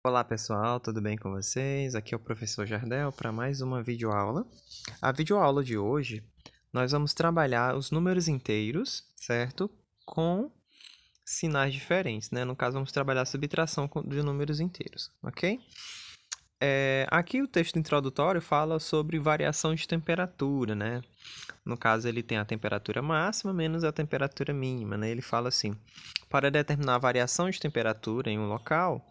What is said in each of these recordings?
Olá pessoal, tudo bem com vocês? Aqui é o professor Jardel para mais uma videoaula. A videoaula de hoje, nós vamos trabalhar os números inteiros, certo? Com sinais diferentes, né? No caso, vamos trabalhar a subtração de números inteiros, ok? Aqui o texto introdutório fala sobre variação de temperatura, né? No caso, ele tem a temperatura máxima menos a temperatura mínima, né? Ele fala assim, para determinar a variação de temperatura em um local,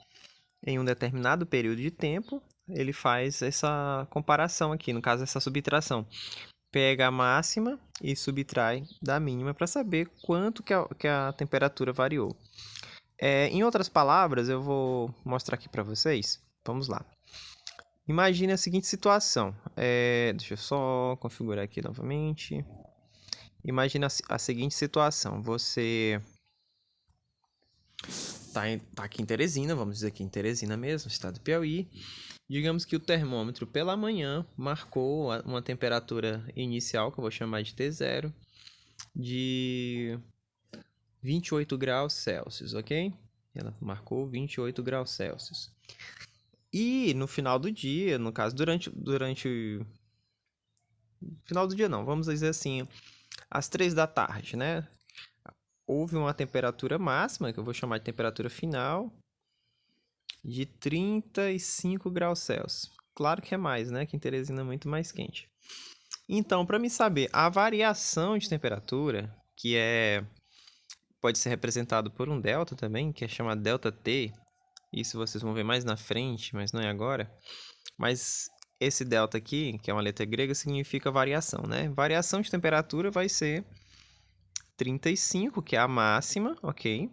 em um determinado período de tempo, ele faz essa comparação aqui, no caso, essa subtração. Pega a máxima e subtrai da mínima para saber quanto que a temperatura variou. Em outras palavras, eu vou mostrar aqui para vocês. Vamos lá. Imagine a seguinte situação. Deixa eu só configurar aqui novamente. Imagine a seguinte situação. Você tá aqui em Teresina, vamos dizer aqui em Teresina mesmo, estado do Piauí. Digamos que o termômetro pela manhã marcou uma temperatura inicial, que eu vou chamar de T0, de 28 graus Celsius, ok? Ela marcou 28 graus Celsius. E no final do dia, no caso, durante final do dia não, vamos dizer assim, às 3 da tarde, né? Houve uma temperatura máxima, que eu vou chamar de temperatura final, de 35 graus Celsius. Claro que é mais, né? Que em Teresina é muito mais quente. Então, para me saber a variação de temperatura, que pode ser representado por um delta também, que é chamado delta T. Isso vocês vão ver mais na frente, mas não é agora. Mas esse delta aqui, que é uma letra grega, significa variação, né? Variação de temperatura vai ser 35, que é a máxima, ok?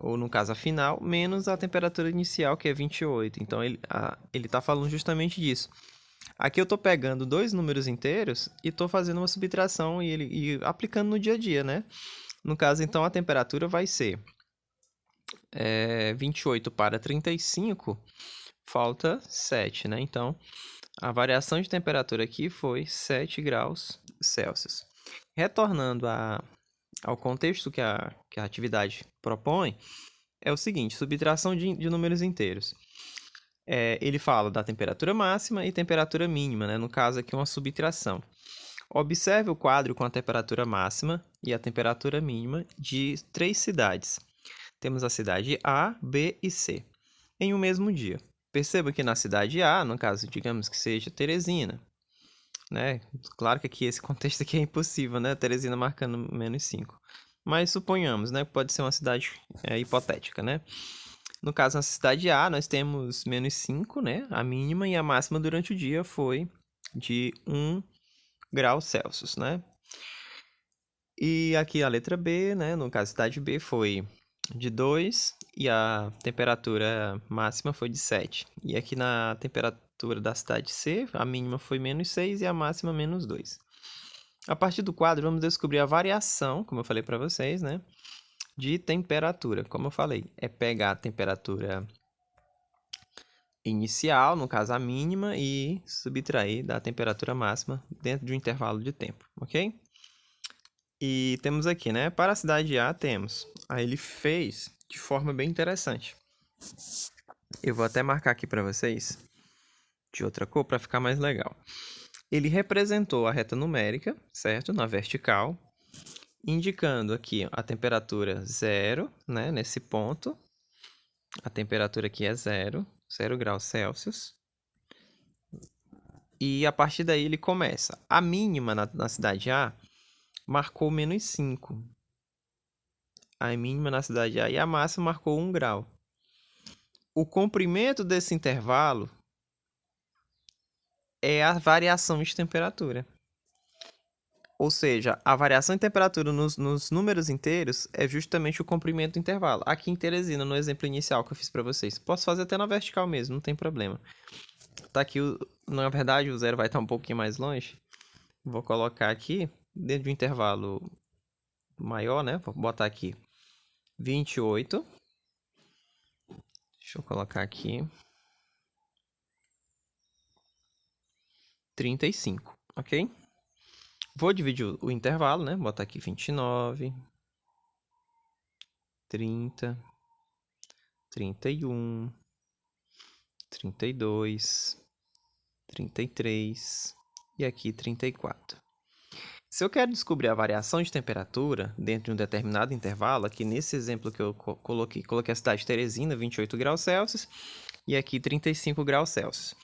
Ou no caso a final, menos a temperatura inicial, que é 28. Então ele está falando justamente disso. Aqui eu estou pegando dois números inteiros e estou fazendo uma subtração e aplicando no dia a dia, né? No caso, então, a temperatura vai ser 28 para 35, falta 7, né? Então, a variação de temperatura aqui foi 7 graus Celsius. Retornando ao contexto que a atividade propõe, é o seguinte, subtração de números inteiros. Ele fala da temperatura máxima e temperatura mínima, né? No caso aqui, uma subtração. Observe o quadro com a temperatura máxima e a temperatura mínima de 3 cidades. Temos a cidade A, B e C, em um mesmo dia. Perceba que na cidade A, no caso, digamos que seja Teresina, né? Claro que aqui esse contexto aqui é impossível, né? Teresina marcando menos 5. Mas suponhamos, né? Pode ser uma cidade hipotética, né? No caso, na cidade A, nós temos menos 5, né? A mínima e a máxima durante o dia foi de 1 graus Celsius, né? E aqui a letra B, né? No caso, cidade B foi de 2 e a temperatura máxima foi de 7. E aqui na temperatura da cidade C, a mínima foi menos 6 e a máxima menos 2. A partir do quadro, vamos descobrir a variação, como eu falei para vocês, né? De temperatura. Como eu falei, é pegar a temperatura inicial, no caso a mínima, e subtrair da temperatura máxima dentro de um intervalo de tempo, ok? E temos aqui, né? Para a cidade A, temos. Aí ele fez de forma bem interessante. Eu vou até marcar aqui para vocês de outra cor para ficar mais legal. Ele representou a reta numérica, certo? Na vertical, indicando aqui a temperatura 0, né? Nesse ponto. A temperatura aqui é 0 graus Celsius. E a partir daí ele começa. A mínima na cidade A marcou menos 5. A mínima na cidade A e a máxima marcou 1 grau. O comprimento desse intervalo é a variação de temperatura. Ou seja, a variação de temperatura nos números inteiros é justamente o comprimento do intervalo. Aqui em Teresina, no exemplo inicial que eu fiz para vocês. Posso fazer até na vertical mesmo, não tem problema. Tá aqui, na verdade, o zero vai estar um pouquinho mais longe. Vou colocar aqui, dentro de um intervalo maior, né? Vou botar aqui 28. Deixa eu colocar aqui 35, ok? Vou dividir o intervalo, né? Botar aqui 29, 30, 31, 32, 33 e aqui 34. Se eu quero descobrir a variação de temperatura dentro de um determinado intervalo, aqui nesse exemplo que eu coloquei a cidade de Teresina, 28 graus Celsius, e aqui 35 graus Celsius.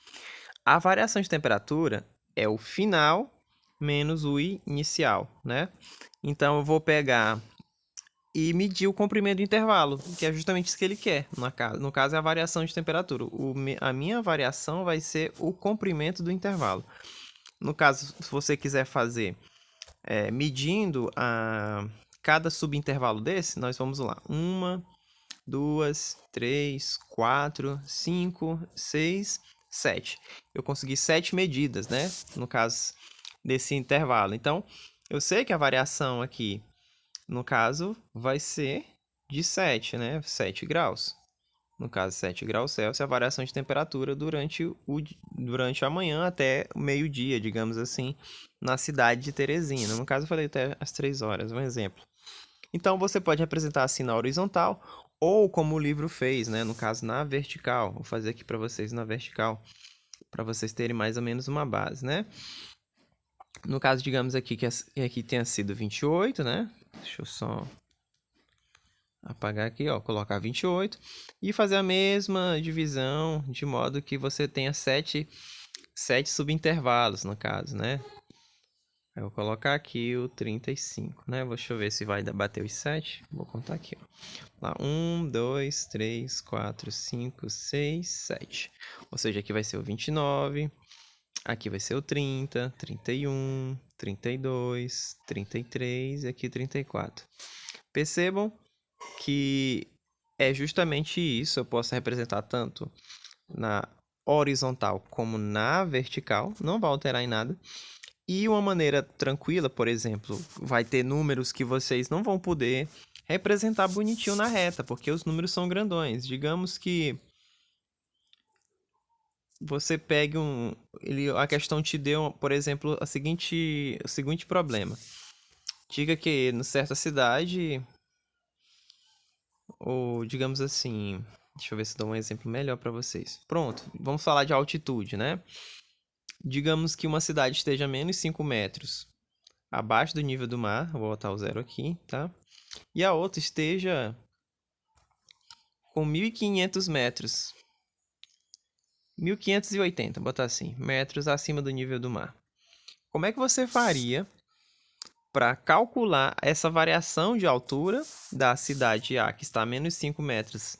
A variação de temperatura é o final menos o inicial, né? Então, eu vou pegar e medir o comprimento do intervalo, que é justamente isso que ele quer. No caso, é a variação de temperatura. A minha variação vai ser o comprimento do intervalo. No caso, se você quiser fazer medindo cada subintervalo desse, nós vamos lá. 1, 2, 3, 4, 5, 6, 7. Eu consegui 7 medidas, né? No caso desse intervalo. Então, eu sei que a variação aqui, no caso, vai ser de 7, né? 7 graus. No caso, 7 graus Celsius, a variação de temperatura durante a manhã até o meio-dia, digamos assim, na cidade de Teresina. No caso, eu falei até as 3 horas, um exemplo. Então, você pode representar assim na horizontal, ou como o livro fez, né? No caso, na vertical. Vou fazer aqui para vocês na vertical, para vocês terem mais ou menos uma base, né? No caso, digamos aqui que aqui tenha sido 28, né? Deixa eu só apagar aqui, ó, colocar 28 e fazer a mesma divisão de modo que você tenha 7 subintervalos, no caso, né? Eu vou colocar aqui o 35, né? Deixa eu ver se vai bater os 7. Vou contar aqui, ó. Lá, 1, 2, 3, 4, 5, 6, 7. Ou seja, aqui vai ser o 29, aqui vai ser o 30, 31, 32, 33 e aqui 34. Percebam que é justamente isso. Eu posso representar tanto na horizontal como na vertical, não vai alterar em nada. E uma maneira tranquila, por exemplo, vai ter números que vocês não vão poder representar bonitinho na reta, porque os números são grandões. Digamos que você pegue a questão te deu, por exemplo, o seguinte problema. Diga que em certa cidade, ou digamos assim, deixa eu ver se dou um exemplo melhor para vocês. Pronto, vamos falar de altitude, né? Digamos que uma cidade esteja a menos 5 metros abaixo do nível do mar, vou botar o 0 aqui, tá? E a outra esteja com 1.500 metros, 1.580, botar assim, metros acima do nível do mar. Como é que você faria para calcular essa variação de altura da cidade A, que está a menos 5 metros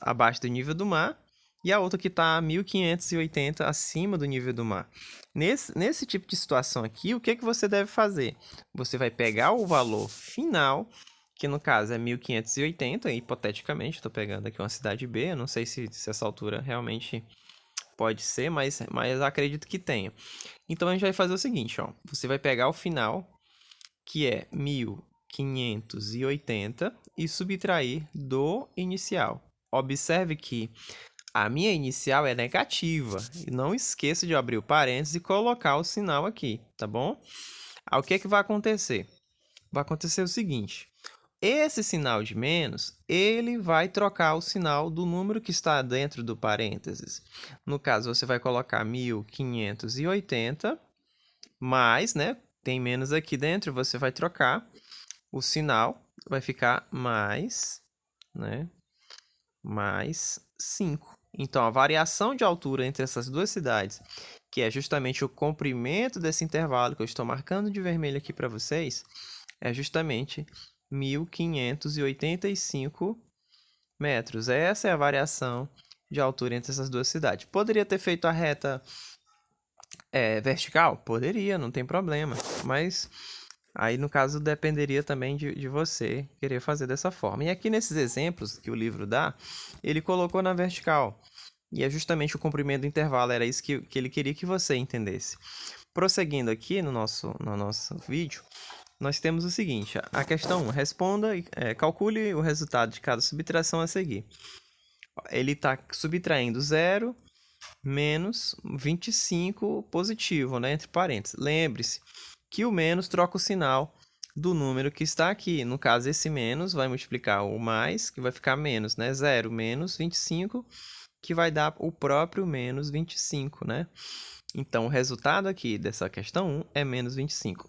abaixo do nível do mar, e a outra que está a 1.580 acima do nível do mar? Nesse tipo de situação aqui, o que você deve fazer? Você vai pegar o valor final, que no caso é 1.580, hipoteticamente, estou pegando aqui uma cidade B, eu não sei se essa altura realmente pode ser, mas acredito que tenha. Então, a gente vai fazer o seguinte, ó, você vai pegar o final, que é 1.580, e subtrair do inicial. Observe que a minha inicial é negativa. E não esqueça de abrir o parênteses e colocar o sinal aqui, tá bom? Aí, o que vai acontecer? Vai acontecer o seguinte. Esse sinal de menos, ele vai trocar o sinal do número que está dentro do parênteses. No caso, você vai colocar 1.580 mais, né? Tem menos aqui dentro, você vai trocar o sinal, vai ficar mais, né? Mais 5. Então, a variação de altura entre essas duas cidades, que é justamente o comprimento desse intervalo que eu estou marcando de vermelho aqui para vocês, é justamente 1.585 metros. Essa é a variação de altura entre essas duas cidades. Poderia ter feito a reta vertical? Poderia, não tem problema. Mas aí, no caso, dependeria também de você querer fazer dessa forma. E aqui nesses exemplos que o livro dá, ele colocou na vertical. E é justamente o comprimento do intervalo, era isso que ele queria que você entendesse. Prosseguindo aqui no nosso vídeo, nós temos o seguinte, a questão 1, responda e calcule o resultado de cada subtração a seguir. Ele está subtraindo 0 menos 25 positivo, né, entre parênteses. Lembre-se que o menos troca o sinal do número que está aqui. No caso, esse menos vai multiplicar o mais, que vai ficar menos, né? 0 menos 25 que vai dar o próprio menos 25, né? Então, o resultado aqui dessa questão 1 é menos 25.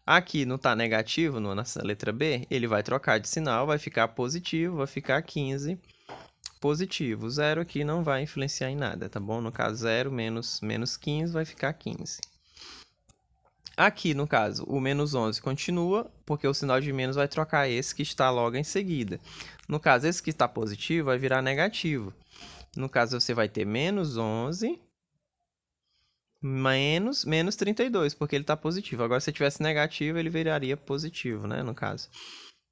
Aqui não está negativo, nessa letra B, ele vai trocar de sinal, vai ficar positivo, vai ficar 15 positivo. O zero aqui não vai influenciar em nada, tá bom? No caso, 0 menos 15 vai ficar 15. Aqui, no caso, o menos 11 continua, porque o sinal de menos vai trocar esse que está logo em seguida. No caso, esse que está positivo vai virar negativo. No caso, você vai ter menos 11 menos 32, porque ele está positivo. Agora, se tivesse negativo, ele viraria positivo, né, no caso.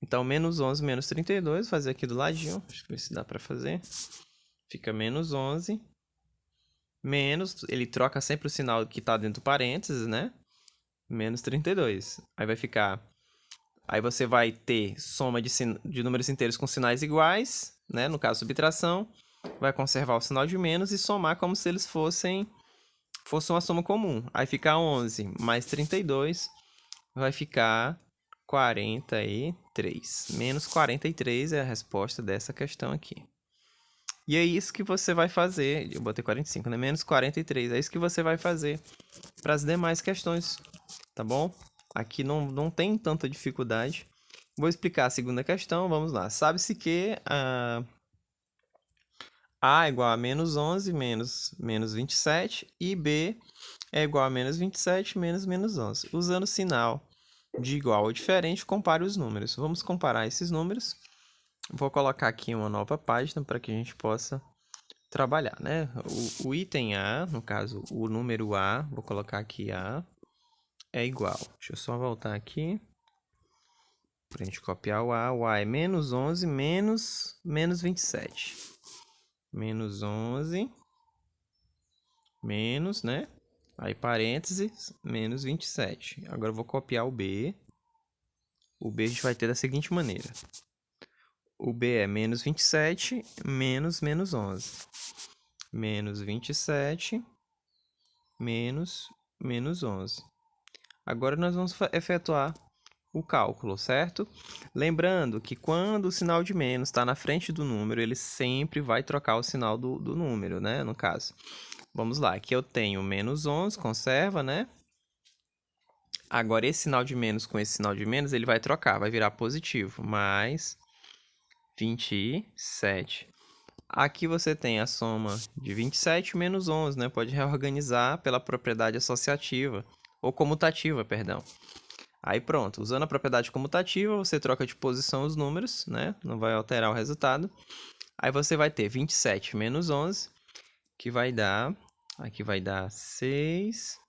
Então, menos 11 menos 32, vou fazer aqui do ladinho. Deixa eu ver se dá para fazer. Fica menos 11 menos, ele troca sempre o sinal que está dentro do parênteses, né? Menos 32. Aí vai ficar... Aí você vai ter soma de números inteiros com sinais iguais, né? No caso, subtração. Vai conservar o sinal de menos e somar como se eles fosse uma soma comum. Aí fica 11 mais 32 vai ficar 43. Menos 43 é a resposta dessa questão aqui. E é isso que você vai fazer. Eu botei 45, né? Menos 43. É isso que você vai fazer para as demais questões, tá bom? Aqui não tem tanta dificuldade. Vou explicar a segunda questão. Vamos lá. Sabe-se que A é igual a menos 11 menos 27 e B é igual a menos 27 menos 11. Usando o sinal de igual ou diferente, compare os números. Vamos comparar esses números. Vou colocar aqui uma nova página para que a gente possa trabalhar, né? O item A, no caso, o número A, vou colocar aqui A, é igual. Deixa eu só voltar aqui para a gente copiar o A. O A é menos 11 menos 27. Menos 11 menos, né? Aí, parênteses, menos 27. Agora eu vou copiar o B. O B a gente vai ter da seguinte maneira. O B é menos 27 menos 11. Menos 27 menos 11. Agora nós vamos efetuar o cálculo, certo? Lembrando que quando o sinal de menos está na frente do número, ele sempre vai trocar o sinal do número, né? No caso. Vamos lá, aqui eu tenho menos 11, conserva, né? Agora, esse sinal de menos com esse sinal de menos, ele vai trocar, vai virar positivo, mais 27. Aqui você tem a soma de 27 menos 11, né? Pode reorganizar pela propriedade associativa, ou comutativa, perdão. Aí pronto, usando a propriedade comutativa, você troca de posição os números, né? Não vai alterar o resultado. Aí você vai ter 27 menos 11, que vai dar... Aqui vai dar 6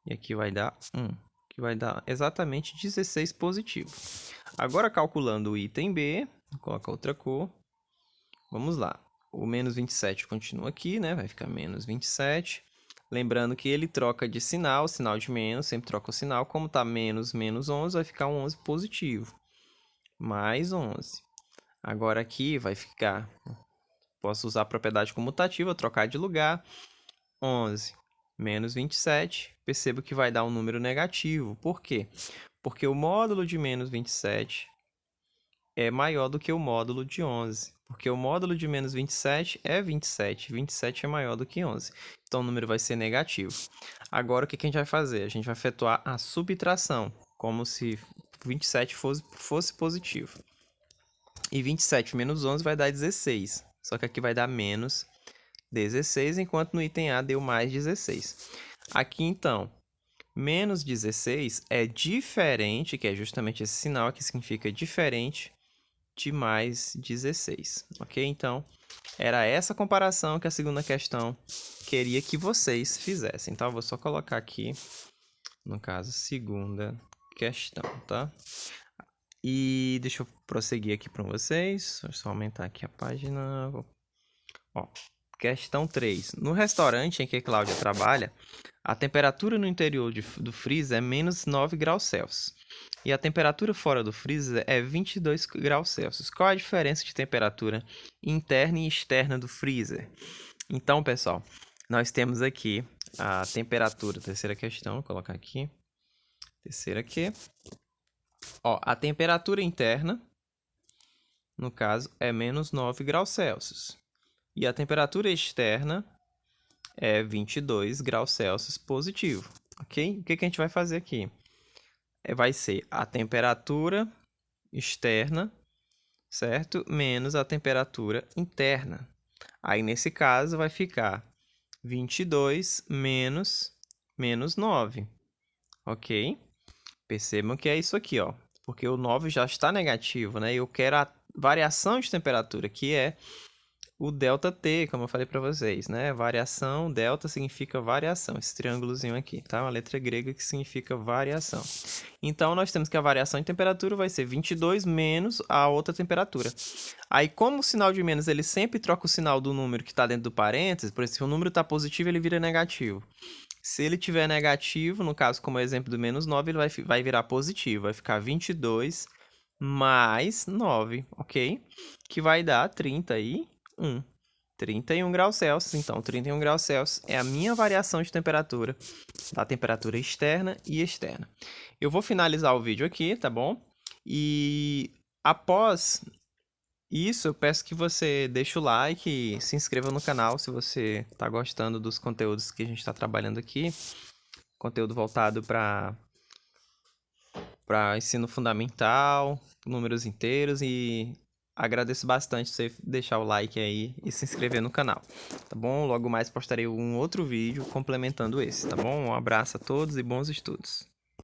e aqui vai dar 1, que vai dar exatamente 16 positivo. Agora, calculando o item B, vou colocar outra cor. Vamos lá. O menos 27 continua aqui, né? Vai ficar menos 27. Lembrando que ele troca de sinal, o sinal de menos, sempre troca o sinal. Como está menos 11, vai ficar um 11 positivo. Mais 11. Agora aqui vai ficar... Posso usar a propriedade comutativa, trocar de lugar. 11 menos 27. Percebo que vai dar um número negativo. Por quê? Porque o módulo de menos 27 é maior do que o módulo de 11. Porque o módulo de menos 27 é 27. 27 é maior do que 11. Então, o número vai ser negativo. Agora, o que a gente vai fazer? A gente vai efetuar a subtração, como se 27 fosse positivo. E 27 menos 11 vai dar 16. Só que aqui vai dar menos 16, enquanto no item A deu mais 16. Aqui, então, menos 16 é diferente, que é justamente esse sinal que significa diferente de mais 16, ok? Então, era essa comparação que a segunda questão queria que vocês fizessem. Então, eu vou só colocar aqui, no caso, segunda questão, tá? E deixa eu prosseguir aqui para vocês. Deixa eu só aumentar aqui a página. Ó, questão 3. No restaurante em que Cláudia trabalha, a temperatura no interior do freezer é menos 9 graus Celsius. E a temperatura fora do freezer é 22 graus Celsius. Qual a diferença de temperatura interna e externa do freezer? Então, pessoal, nós temos aqui a temperatura, terceira questão, vou colocar aqui. Terceira aqui. Ó, a temperatura interna, no caso, é menos 9 graus Celsius. E a temperatura externa é 22 graus Celsius positivo, ok? O que a gente vai fazer aqui? Vai ser a temperatura externa, certo? Menos a temperatura interna. Aí, nesse caso, vai ficar 22 menos 9, ok? Percebam que é isso aqui, ó. Porque o 9 já está negativo, né? Eu quero a variação de temperatura, que é o ΔT, como eu falei para vocês, né? Variação, delta significa variação, esse triângulozinho aqui, tá? Uma letra grega que significa variação. Então, nós temos que a variação de temperatura vai ser 22 menos a outra temperatura. Aí, como o sinal de menos, ele sempre troca o sinal do número que está dentro do parênteses, por exemplo, se o número está positivo, ele vira negativo. Se ele tiver negativo, no caso, como o exemplo do menos 9, ele vai virar positivo. Vai ficar 22 mais 9, ok? Que vai dar 31. 31 graus Celsius. Então, 31 graus Celsius é a minha variação de temperatura, da temperatura externa e externa. Eu vou finalizar o vídeo aqui, tá bom? E após isso, eu peço que você deixe o like e se inscreva no canal se você está gostando dos conteúdos que a gente está trabalhando aqui. Conteúdo voltado para ensino fundamental, números inteiros, e agradeço bastante você deixar o like aí e se inscrever no canal, tá bom? Logo mais postarei um outro vídeo complementando esse, tá bom? Um abraço a todos e bons estudos.